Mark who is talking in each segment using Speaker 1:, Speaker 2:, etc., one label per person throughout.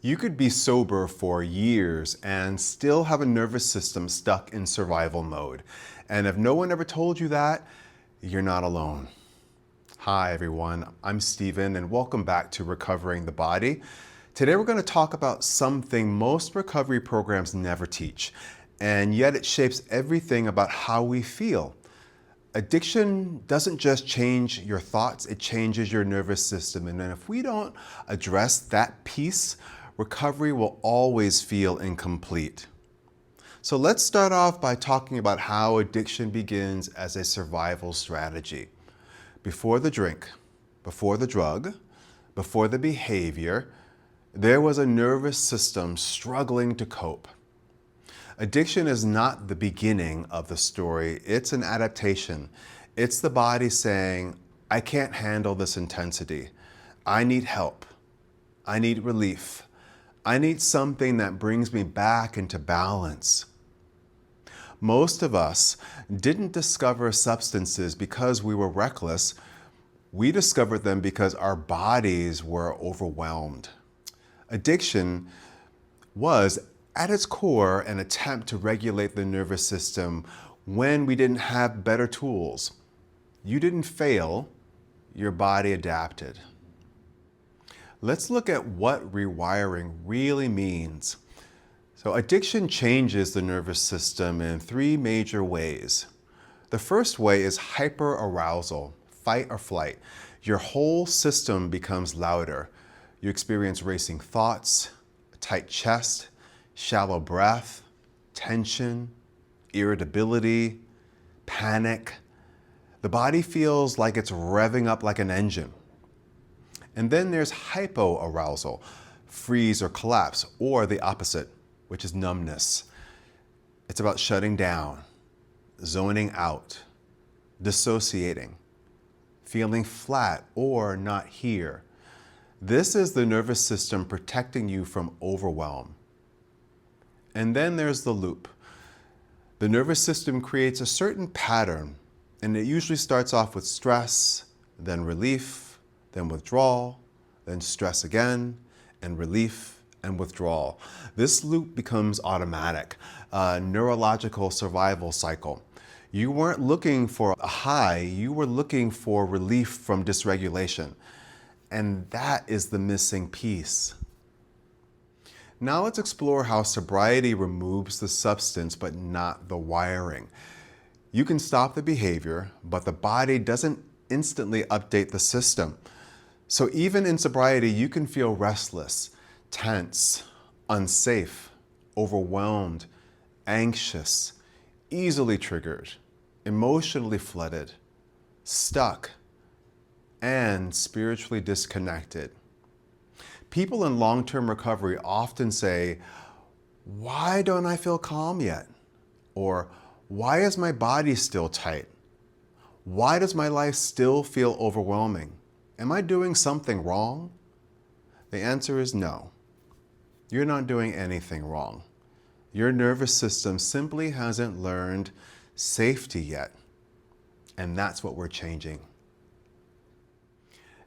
Speaker 1: You could be sober for years and still have a nervous system stuck in survival mode. And if no one ever told you that, you're not alone. Hi everyone, I'm Steven and welcome back to Recovering the Body. Today we're going to talk about something most recovery programs never teach, and yet it shapes everything about how we feel. Addiction doesn't just change your thoughts, it changes your nervous system. And if we don't address that piece, recovery will always feel incomplete. So let's start off by talking about how addiction begins as a survival strategy. Before the drink, before the drug, before the behavior, there was a nervous system struggling to cope. Addiction is not the beginning of the story, it's an adaptation. It's the body saying, I can't handle this intensity. I need help. I need relief. I need something that brings me back into balance. Most of us didn't discover substances because we were reckless. We discovered them because our bodies were overwhelmed. Addiction was, at its core, an attempt to regulate the nervous system when we didn't have better tools. You didn't fail, your body adapted. Let's look at what rewiring really means. So addiction changes the nervous system in three major ways. The first way is hyperarousal, fight or flight. Your whole system becomes louder. You experience racing thoughts, a tight chest, shallow breath, tension, irritability, panic. The body feels like it's revving up like an engine. And then there's hypoarousal, freeze or collapse, or the opposite, which is numbness. It's about shutting down, zoning out, dissociating, feeling flat or not here. This is the nervous system protecting you from overwhelm. And then there's the loop. The nervous system creates a certain pattern, and it usually starts off with stress, then relief, then withdrawal, then stress again, and relief and withdrawal. This loop becomes automatic, a neurological survival cycle. You weren't looking for a high, you were looking for relief from dysregulation. And that is the missing piece. Now let's explore how sobriety removes the substance but not the wiring. You can stop the behavior, but the body doesn't instantly update the system. So even in sobriety, you can feel restless, tense, unsafe, overwhelmed, anxious, easily triggered, emotionally flooded, stuck, and spiritually disconnected. People in long-term recovery often say, why don't I feel calm yet? Or why is my body still tight? Why does my life still feel overwhelming? Am I doing something wrong? The answer is no. You're not doing anything wrong. Your nervous system simply hasn't learned safety yet. And that's what we're changing.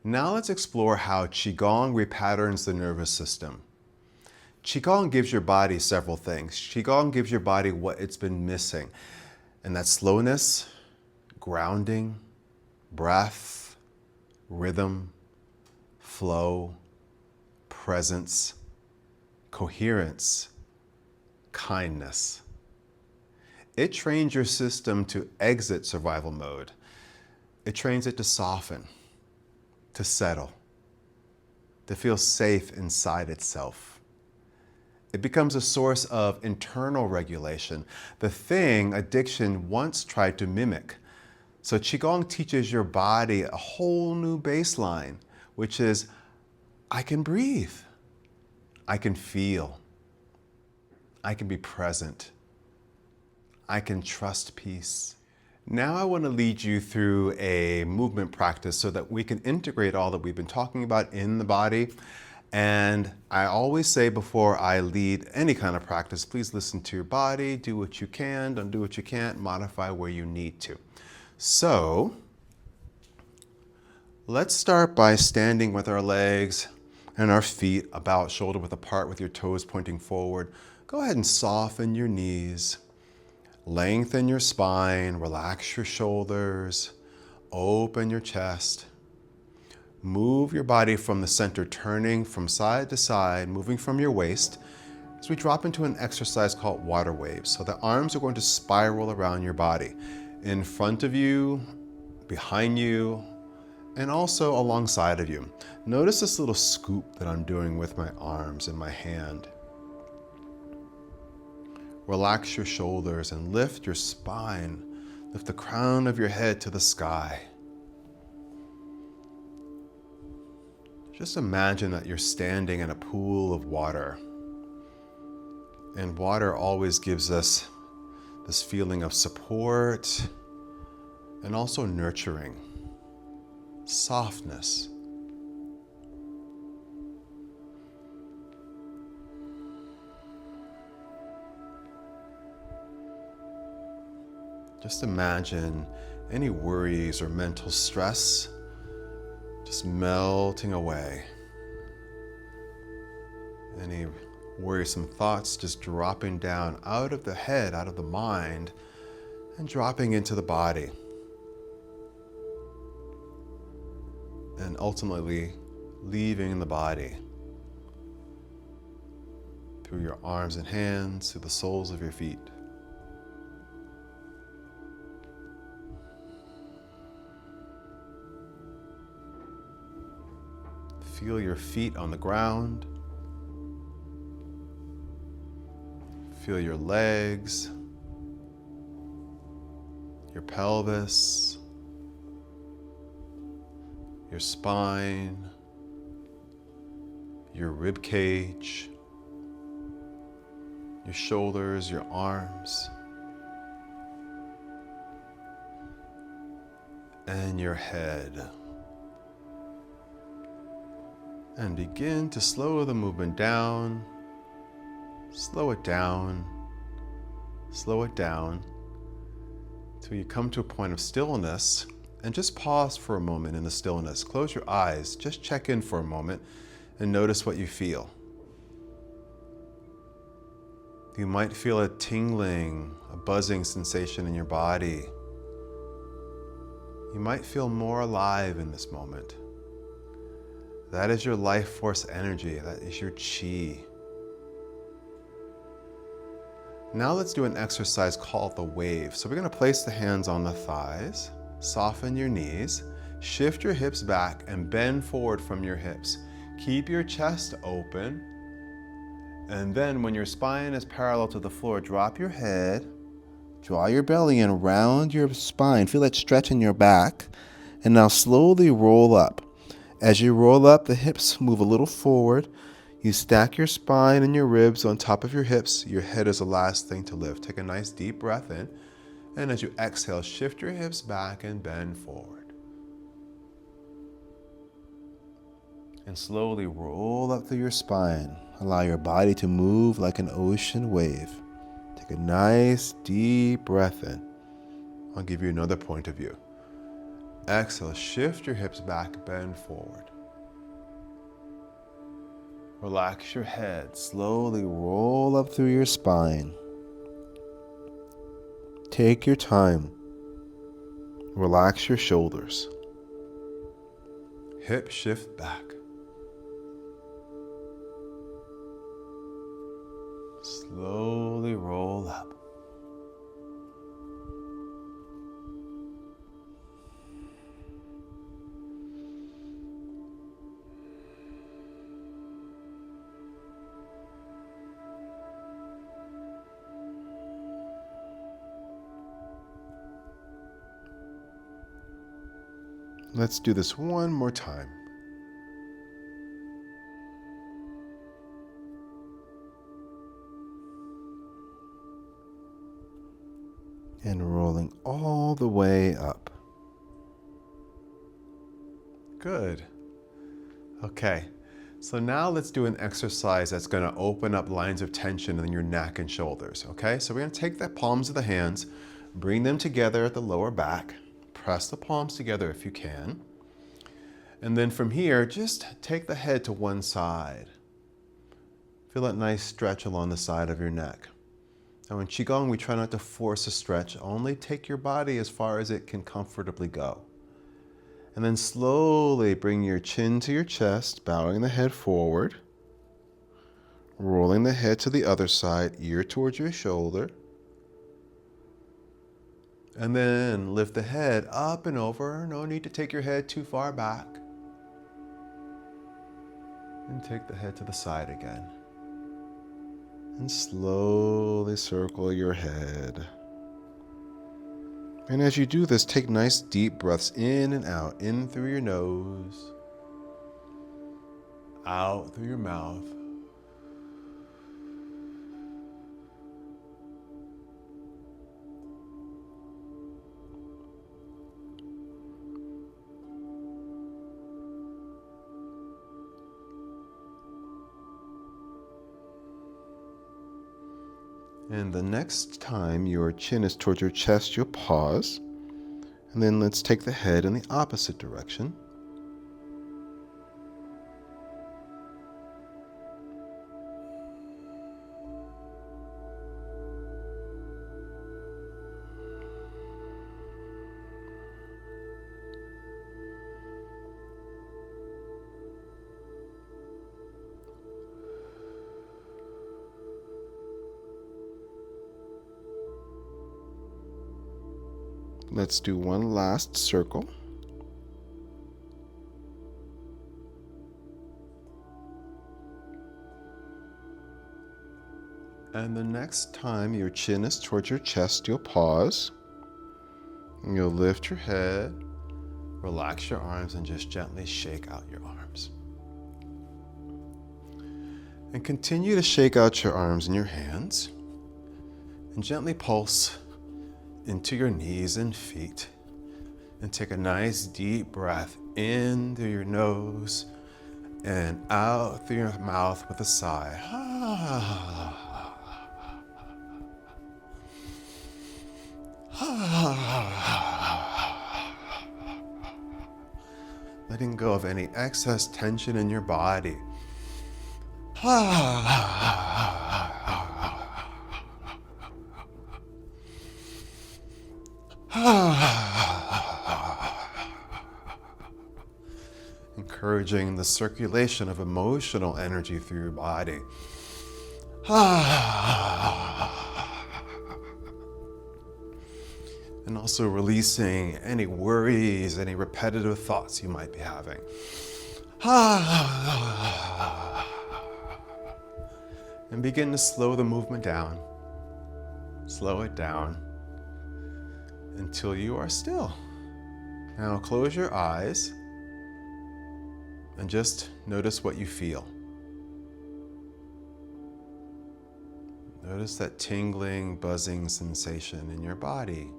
Speaker 1: Now let's explore how Qigong repatterns the nervous system. Qigong gives your body several things. Qigong gives your body what it's been missing, and that's slowness, grounding, breath, rhythm, flow, presence, coherence, kindness. It trains your system to exit survival mode. It trains it to soften, to settle, to feel safe inside itself. It becomes a source of internal regulation, the thing addiction once tried to mimic. So Qigong teaches your body a whole new baseline, which is, I can breathe, I can feel, I can be present, I can trust peace. Now I want to lead you through a movement practice so that we can integrate all that we've been talking about in the body. And I always say before I lead any kind of practice, please listen to your body, do what you can, don't do what you can't, modify where you need to. So let's start by standing with our legs And our feet about shoulder width apart with your toes pointing forward. Go ahead and soften your knees. Lengthen your spine, relax your shoulders, open your chest. Move your body from the center, turning from side to side, moving from your waist as we drop into an exercise called water waves. So the arms are going to spiral around your body, in front of you, behind you, and also alongside of you. Notice this little scoop that I'm doing with my arms and my hand. Relax your shoulders and lift your spine. Lift the crown of your head to the sky. Just imagine that you're standing in a pool of water. And water always gives us this feeling of support and also nurturing, softness. Just imagine any worries or mental stress just melting away. Any worrisome thoughts just dropping down out of the head, out of the mind, and dropping into the body. And ultimately leaving the body through your arms and hands, through the soles of your feet. Feel your feet on the ground. Feel your legs, your pelvis, your spine, your rib cage, your shoulders, your arms, and your head. And begin to slow the movement down, slow it down, slow it down, till you come to a point of stillness, and just pause for a moment in the stillness. Close your eyes, just check in for a moment and notice what you feel. You might feel a tingling, a buzzing sensation in your body. You might feel more alive in this moment. That is your life force energy. That is your chi. Now let's do an exercise called the wave. So we're going to place the hands on the thighs, soften your knees, shift your hips back and bend forward from your hips. Keep your chest open. And then when your spine is parallel to the floor, drop your head, draw your belly in around your spine. Feel that stretch in your back. And now slowly roll up. As you roll up, the hips move a little forward. You stack your spine and your ribs on top of your hips. Your head is the last thing to lift. Take a nice deep breath in. And as you exhale, shift your hips back and bend forward. And slowly roll up through your spine. Allow your body to move like an ocean wave. Take a nice deep breath in. I'll give you another point of view. Exhale, shift your hips back, bend forward. Relax your head, slowly roll up through your spine. Take your time. Relax your shoulders. Hip shift back. Slowly roll up. Let's do this one more time. And rolling all the way up. Good. Okay, so now let's do an exercise that's going to open up lines of tension in your neck and shoulders. Okay, so we're going to take the palms of the hands, bring them together at the lower back. Press the palms together if you can. And then from here, just take the head to one side. Feel that nice stretch along the side of your neck. Now in Qigong, we try not to force a stretch, only take your body as far as it can comfortably go. And then slowly bring your chin to your chest, bowing the head forward, rolling the head to the other side, ear towards your shoulder. And then lift the head up and over. No need to take your head too far back. And take the head to the side again. And slowly circle your head. And as you do this, take nice deep breaths in and out. In through your nose. Out through your mouth. And the next time your chin is towards your chest, you'll pause. And then let's take the head in the opposite direction. Let's do one last circle. And the next time your chin is towards your chest, you'll pause. And you'll lift your head, relax your arms, and just gently shake out your arms. And continue to shake out your arms and your hands. And gently pulse into your knees and feet. And take a nice deep breath in through your nose and out through your mouth with a sigh. Letting go of any excess tension in your body. Encouraging the circulation of emotional energy through your body. And also releasing any worries, any repetitive thoughts you might be having. And begin to slow the movement down. Slow it down until you are still. Now close your eyes and just notice what you feel. Notice that tingling, buzzing sensation in your body.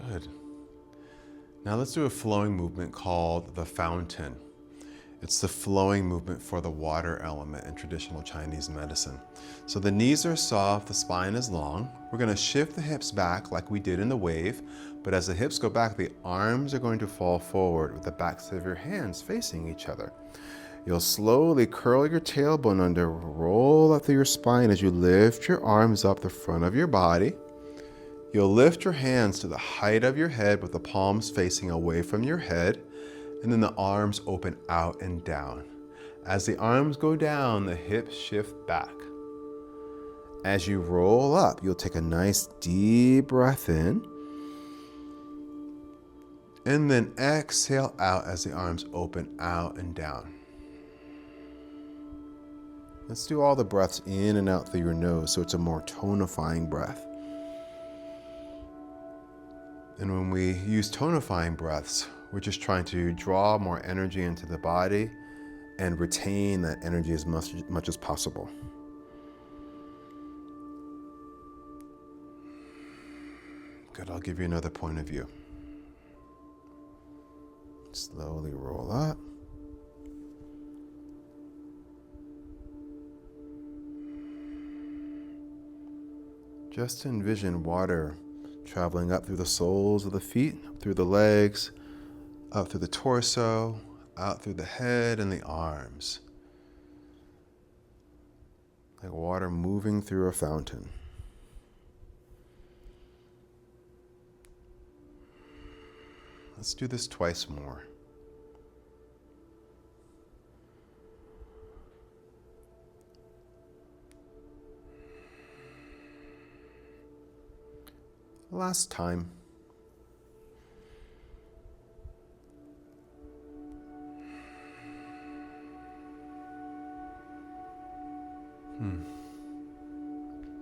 Speaker 1: Good. Now let's do a flowing movement called the fountain. It's the flowing movement for the water element in traditional Chinese medicine. So the knees are soft, the spine is long. We're going to shift the hips back like we did in the wave, but as the hips go back, the arms are going to fall forward with the backs of your hands facing each other. You'll slowly curl your tailbone under, roll up through your spine as you lift your arms up the front of your body. You'll lift your hands to the height of your head with the palms facing away from your head, and then the arms open out and down. As the arms go down, the hips shift back. As you roll up, you'll take a nice deep breath in, and then exhale out as the arms open out and down. Let's do all the breaths in and out through your nose so it's a more tonifying breath. And when we use tonifying breaths, we're just trying to draw more energy into the body and retain that energy as much as possible. Good, I'll give you another point of view. Slowly roll up. Just envision water traveling up through the soles of the feet, up through the legs, up through the torso, out through the head and the arms. Like water moving through a fountain. Let's do this twice more. Last time.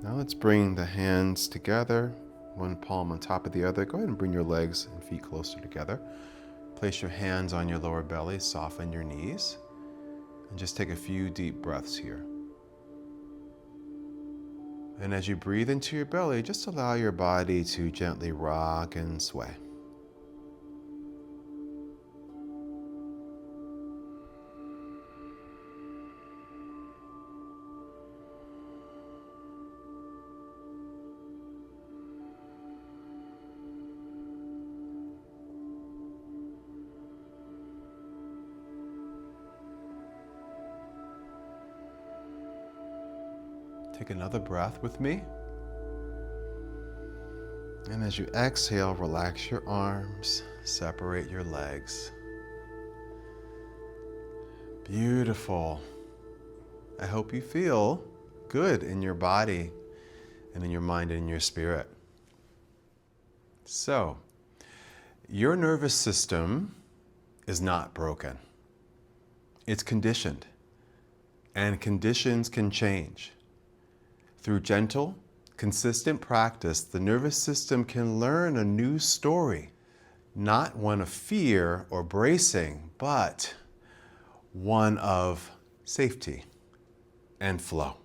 Speaker 1: Now let's bring the hands together, one palm on top of the other. Go ahead and bring your legs and feet closer together. Place your hands on your lower belly, soften your knees, and just take a few deep breaths here. And as you breathe into your belly, just allow your body to gently rock and sway. Take another breath with me. And as you exhale, relax your arms, separate your legs. Beautiful. I hope you feel good in your body and in your mind and in your spirit. So, your nervous system is not broken. It's conditioned, and conditions can change. Through gentle, consistent practice, the nervous system can learn a new story, not one of fear or bracing, but one of safety and flow.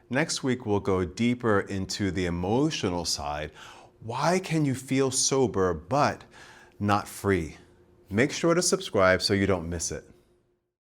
Speaker 1: Next week, we'll go deeper into the emotional side. Why can you feel sober but not free? Make sure to subscribe so you don't miss it.